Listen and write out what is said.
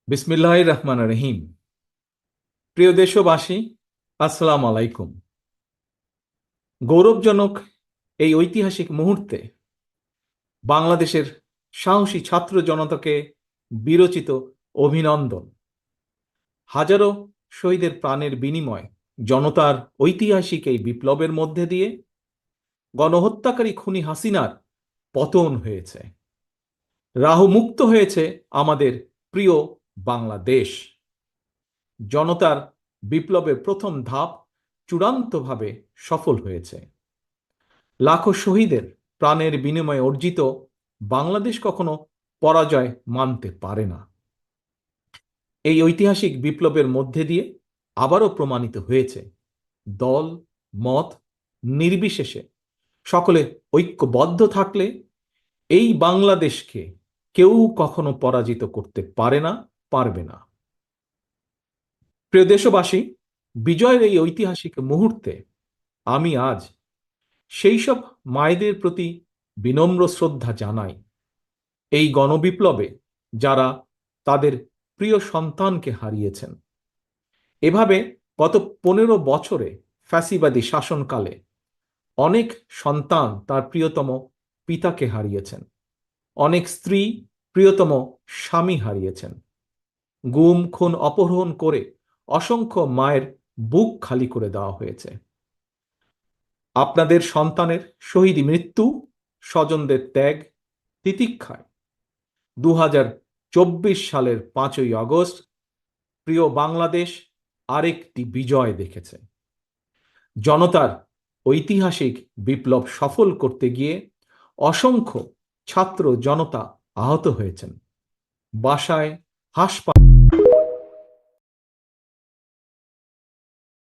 বিসমিল্লাহির রহমানির রহিম। প্রিয় দেশবাসী, আসসালামু আলাইকুম। গৌরবজনক এই ঐতিহাসিক মুহূর্তে বাংলাদেশের সাহসী ছাত্র জনতাকে বিরচিত অভিনন্দন। হাজারো শহীদের প্রাণের বিনিময় জনতার ঐতিহাসিক এই বিপ্লবের মধ্যে দিয়ে গণহত্যাকারী খুনি হাসিনার পতন হয়েছে, রাহু মুক্ত হয়েছে আমাদের প্রিয় বাংলাদেশ। জনতার বিপ্লবের প্রথম ধাপ চূড়ান্তভাবে সফল হয়েছে। লাখো শহীদের প্রাণের বিনিময়ে অর্জিত বাংলাদেশ কখনো পরাজয় মানতে পারে না। এই ঐতিহাসিক বিপ্লবের মধ্যে দিয়ে আবারও প্রমাণিত হয়েছে, দল মত নির্বিশেষে সকলে ঐক্যবদ্ধ থাকলে এই বাংলাদেশকে কেউ কখনো পরাজিত করতে পারে না, পারবে না। প্রিয় দেশবাসী, বিজয়ের এই ঐতিহাসিক মুহূর্তে আমি আজ সেই সব মায়েদের প্রতি বিনম্র শ্রদ্ধা জানাই, এই গণবিপ্লবে যারা তাদের প্রিয় সন্তানকে হারিয়েছেন। এভাবে গত 15 বছরে ফ্যাসিবাদী শাসনকালে অনেক সন্তান তার প্রিয়তম পিতাকে হারিয়েছেন, অনেক স্ত্রী প্রিয়তম স্বামী হারিয়েছেন। গুম খুন অপহরণ করে অসংখ্য মায়ের বুক খালি করে দেওয়া হয়েছে। আপনাদের সন্তানের শহীদ মৃত্যু, স্বজনদের ত্যাগ, তিতিক্ষায় 2024 সালের 5ই আগস্ট প্রিয় বাংলাদেশ আরেকটি বিজয় দেখেছে। জনতার ঐতিহাসিক বিপ্লব সফল করতে গিয়ে অসংখ্য ছাত্র জনতা আহত হয়েছেন, বাসায় হাসপাতাল